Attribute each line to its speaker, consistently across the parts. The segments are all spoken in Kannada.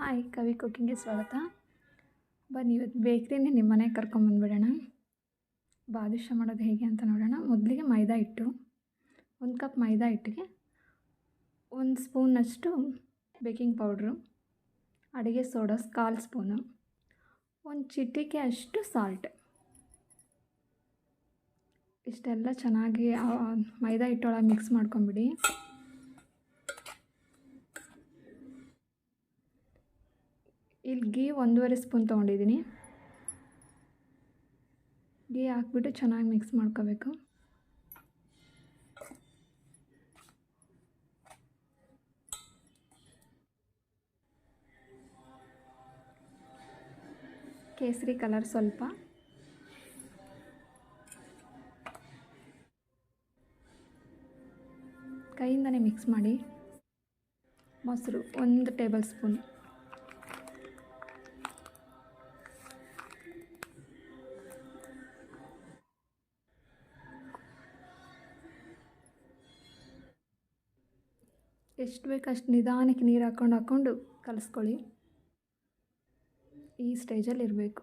Speaker 1: ಹಾಯ್, ಕವಿ ಕುಕ್ಕಿಂಗ್ಗೆ ಸ್ವಾಗತ. ಬನ್ನಿ ಇವತ್ತು ಬೇಕ್ರಿನೇ ನಿಮ್ಮ ಮನೆಗೆ ಕರ್ಕೊಂಬಂದ್ಬಿಡೋಣ. ಬಾದುಷಾ ಮಾಡೋದು ಹೇಗೆ ಅಂತ ನೋಡೋಣ. ಮೊದಲಿಗೆ ಮೈದಾ ಹಿಟ್ಟು, 1 ಕಪ್ ಮೈದಾ ಹಿಟ್ಟಿಗೆ 1 ಸ್ಪೂನಷ್ಟು ಬೇಕಿಂಗ್ ಪೌಡ್ರು, ಅಡುಗೆ ಸೋಡಾ 1/4 ಸ್ಪೂನು, 1 ಚಿಟಿಕೆ ಅಷ್ಟು ಸಾಲ್ಟ್. ಇಷ್ಟೆಲ್ಲ ಚೆನ್ನಾಗಿ ಮೈದಾ ಹಿಟ್ಟೊಳಗೆ ಮಿಕ್ಸ್ ಮಾಡ್ಕೊಂಬಿಡಿ. ಇಲ್ಲಿ ಗೀ 1.5 ಸ್ಪೂನ್ ತೊಗೊಂಡಿದ್ದೀನಿ. ಗೀ ಹಾಕ್ಬಿಟ್ಟು ಚೆನ್ನಾಗಿ ಮಿಕ್ಸ್ ಮಾಡ್ಕೋಬೇಕು. ಕೇಸರಿ ಕಲರ್ ಸ್ವಲ್ಪ, ಕೈಯಿಂದನೇ ಮಿಕ್ಸ್ ಮಾಡಿ. ಮೊಸರು 1 ಟೇಬಲ್ ಸ್ಪೂನ್, ಎಷ್ಟು ಬೇಕು ಅಷ್ಟು ನಿಧಾನಕ್ಕೆ ನೀರು ಹಾಕ್ಕೊಂಡು ಕಲಿಸ್ಕೊಳ್ಳಿ. ಈ ಸ್ಟೇಜಲ್ಲಿ ಇರಬೇಕು.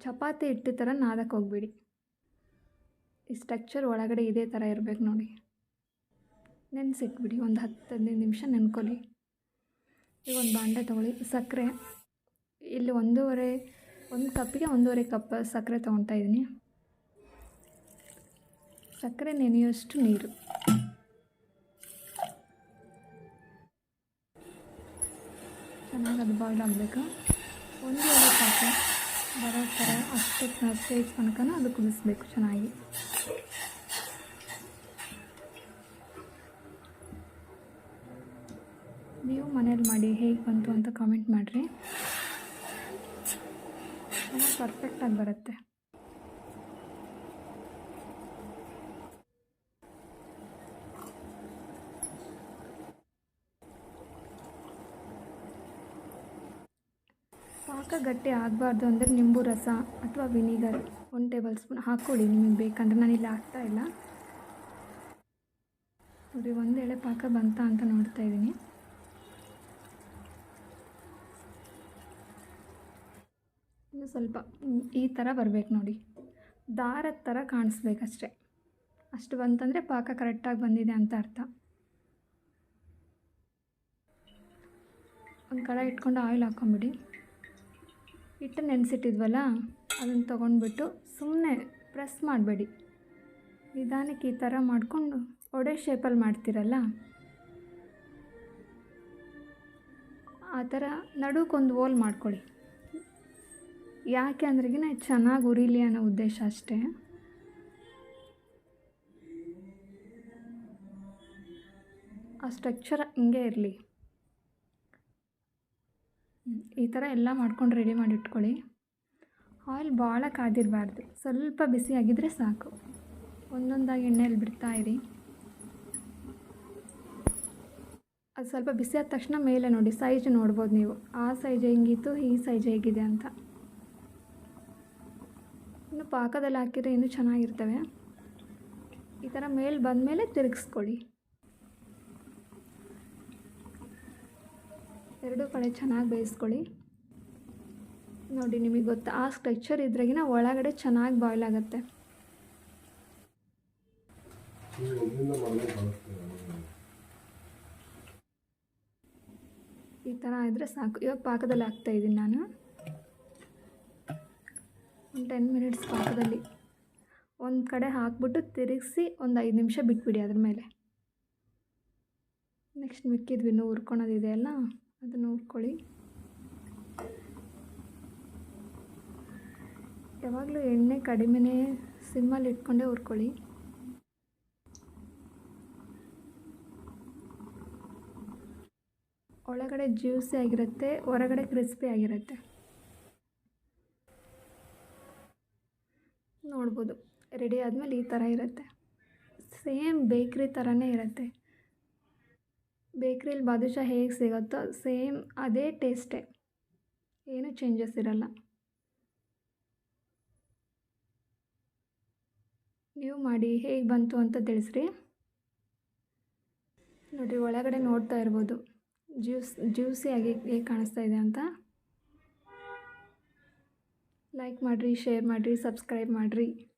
Speaker 1: ಚಪಾತಿ ಹಿಟ್ಟು ಥರ ನಾದಕ್ಕೆ ಹೋಗ್ಬೇಡಿ. ಈ ಸ್ಟ್ರಕ್ಚರ್ ಒಳಗಡೆ ಇದೇ ಥರ ಇರಬೇಕು ನೋಡಿ. ನೆನೆಸಿಟ್ಬಿಡಿ, ಒಂದು 10-15 ನಿಮಿಷ ನೆನ್ಕೊಳ್ಳಿ. ಈಗ ಒಂದು ಬಾಂಡೆ ತೊಗೊಳ್ಳಿ. ಸಕ್ಕರೆ ಇಲ್ಲಿ 1 ಕಪ್ಪಿಗೆ 1.5 ಕಪ್ ಸಕ್ಕರೆ ತೊಗೊಳ್ತಾ ಇದ್ದೀನಿ. ಸಕ್ಕರೆ ನೆನೆಯುವಷ್ಟು ನೀರು, ಚೆನ್ನಾಗಿ ಅದು ಬಾಯ್ಲ್ ಆಗಬೇಕು. 1 ಎಲೆ ಪಾಕ ಬರೋ ಥರ ಅಷ್ಟು ಸ್ಟೇಜ್ ತನಕ ಅದು ಕುದಿಸ್ಬೇಕು ಚೆನ್ನಾಗಿ. ನೀವು ಮನೇಲಿ ಮಾಡಿ ಹೇಗೆ ಬಂತು ಅಂತ ಕಾಮೆಂಟ್ ಮಾಡಿರಿ. ಚೆನ್ನಾಗಿ ಪರ್ಫೆಕ್ಟಾಗಿ ಬರುತ್ತೆ. ಪಾಕ ಗಟ್ಟಿ ಆಗಬಾರ್ದು ಅಂದರೆ ನಿಂಬು ರಸ ಅಥವಾ ವಿನಿಗರ್ 1 ಟೇಬಲ್ ಸ್ಪೂನ್ ಹಾಕ್ಕೊಳ್ಳಿ ನಿಮಗೆ ಬೇಕಂದ್ರೆ. ನಾನಿಲ್ಲಿ ಹಾಕ್ತಾಯಿಲ್ಲ ನೋಡಿ. 1 ಎಳೆ ಪಾಕ ಬಂತ ಅಂತ ನೋಡ್ತಾ ಇದ್ದೀನಿ. ಇನ್ನು ಸ್ವಲ್ಪ ಈ ಥರ ಬರಬೇಕು ನೋಡಿ. ದಾರದ ಥರ ಕಾಣಿಸ್ಬೇಕಷ್ಟೆ. ಅಷ್ಟು ಬಂತಂದರೆ ಪಾಕ ಕರೆಕ್ಟಾಗಿ ಬಂದಿದೆ ಅಂತ ಅರ್ಥ. ಒಂದು ಕಡೆ ಇಟ್ಕೊಂಡು ಆಯಿಲ್ ಹಾಕ್ಕೊಂಬಿಡಿ. ಹಿಟ್ಟು ನೆನೆಸಿಟ್ಟಿದ್ವಲ್ಲ ಅದನ್ನು ತೊಗೊಂಡ್ಬಿಟ್ಟು ಸುಮ್ಮನೆ ಪ್ರೆಸ್ ಮಾಡಬೇಡಿ. ನಿಧಾನಕ್ಕೆ ಈ ಥರ ಮಾಡಿಕೊಂಡು ಒಡೆ ಶೇಪಲ್ಲಿ ಮಾಡ್ತೀರಲ್ಲ ಆ ಥರ ನಡುಕ್ಕೊಂದು ಹೋಲ್ ಮಾಡ್ಕೊಳ್ಳಿ. ಯಾಕೆ ಅಂದ್ರೆಗಿನ ಚೆನ್ನಾಗಿ ಉರಿಲಿ ಅನ್ನೋ ಉದ್ದೇಶ ಅಷ್ಟೇ. ಆ ಸ್ಟ್ರಕ್ಚರ್ ಹಿಂಗೆ ಇರಲಿ. ಈ ಥರ ಎಲ್ಲ ಮಾಡ್ಕೊಂಡು ರೆಡಿ ಮಾಡಿ ಇಟ್ಕೊಳ್ಳಿ. ಆಯಿಲ್ ಭಾಳ ಕಾದಿರಬಾರ್ದು, ಸ್ವಲ್ಪ ಬಿಸಿಯಾಗಿದ್ದರೆ ಸಾಕು. ಒಂದೊಂದಾಗಿ ಎಣ್ಣೆಯಲ್ಲಿ ಬಿಡ್ತಾಯಿರಿ. ಅದು ಸ್ವಲ್ಪ ಬಿಸಿ ಆದ ತಕ್ಷಣ ಮೇಲೆ ನೋಡಿ ಸೈಜ್ ನೋಡ್ಬೋದು ನೀವು. ಆ ಸೈಜ್ ಹೆಂಗಿತ್ತು, ಈ ಸೈಜ್ ಹೇಗಿದೆ ಅಂತ. ಇನ್ನು ಪಾಕದಲ್ಲಿ ಹಾಕಿದರೆ ಇನ್ನೂ ಚೆನ್ನಾಗಿರ್ತವೆ. ಈ ಥರ ಮೇಲೆ ಬಂದಮೇಲೆ ತಿರುಗಿಸ್ಕೊಳ್ಳಿ. 2 ಕಡೆ ಚೆನ್ನಾಗಿ ಬೇಯಿಸ್ಕೊಳ್ಳಿ. ನೋಡಿ ನಿಮಗೆ ಗೊತ್ತಾ, ಆ ಸ್ಟ್ರಕ್ಚರ್ ಇದ್ರಾಗಿನ ಒಳಗಡೆ ಚೆನ್ನಾಗಿ ಬಾಯ್ಲ್ ಆಗುತ್ತೆ. ಈ ಥರ ಇದ್ದರೆ ಸಾಕು. ಇವಾಗ ಪಾಕದಲ್ಲಿ ಹಾಕ್ತಾಯಿದ್ದೀನಿ ನಾನು. ಒಂದು 10 ಮಿನಿಟ್ಸ್ ಪಾಕದಲ್ಲಿ ಒಂದು ಕಡೆ ಹಾಕ್ಬಿಟ್ಟು ತಿರುಗಿಸಿ ಒಂದು 5 ನಿಮಿಷ ಬಿಟ್ಬಿಡಿ ಅದ್ರ ಮೇಲೆ. ನೆಕ್ಸ್ಟ್ ಮಿಕ್ಕಿದ್ವಿ ಇನ್ನೂ ಹುರ್ಕೊಳೋದಿದೆ ಅಲ್ಲ, ಅದನ್ನು ಹುರ್ಕೊಳ್ಳಿ. ಯಾವಾಗಲೂ ಎಣ್ಣೆ ಕಡಿಮೆನೇ ಸಿಮ್ಮಲ್ಲಿ ಇಟ್ಕೊಂಡೇ ಹುರ್ಕೊಳ್ಳಿ. ಒಳಗಡೆ ಜ್ಯೂಸಿ ಆಗಿರುತ್ತೆ, ಹೊರಗಡೆ ಕ್ರಿಸ್ಪಿ ಆಗಿರುತ್ತೆ. ನೋಡ್ಬೋದು ರೆಡಿ ಆದಮೇಲೆ ಈ ಥರ ಇರುತ್ತೆ. ಸೇಮ್ ಬೇಕ್ರಿ ಥರನೇ ಇರುತ್ತೆ. ಬೇಕ್ರಿಲಿ ಬಾದುಷಾ ಹೇಗೆ ಸಿಗುತ್ತೋ ಸೇಮ್ ಅದೇ ಟೇಸ್ಟೇ, ಏನೂ ಚೇಂಜಸ್ ಇರಲ್ಲ. ನೀವು ಮಾಡಿ ಹೇಗೆ ಬಂತು ಅಂತ ತಿಳಿಸ್ರಿ. ನೋಡಿರಿ ಒಳಗಡೆ ನೋಡ್ತಾ ಇರ್ಬೋದು ಜ್ಯೂಸಿಯಾಗಿ ಹೇಗೆ ಕಾಣಿಸ್ತಾ ಇದೆ ಅಂತ. ಲೈಕ್ ಮಾಡಿರಿ, ಶೇರ್ ಮಾಡಿರಿ, ಸಬ್ಸ್ಕ್ರೈಬ್ ಮಾಡಿರಿ.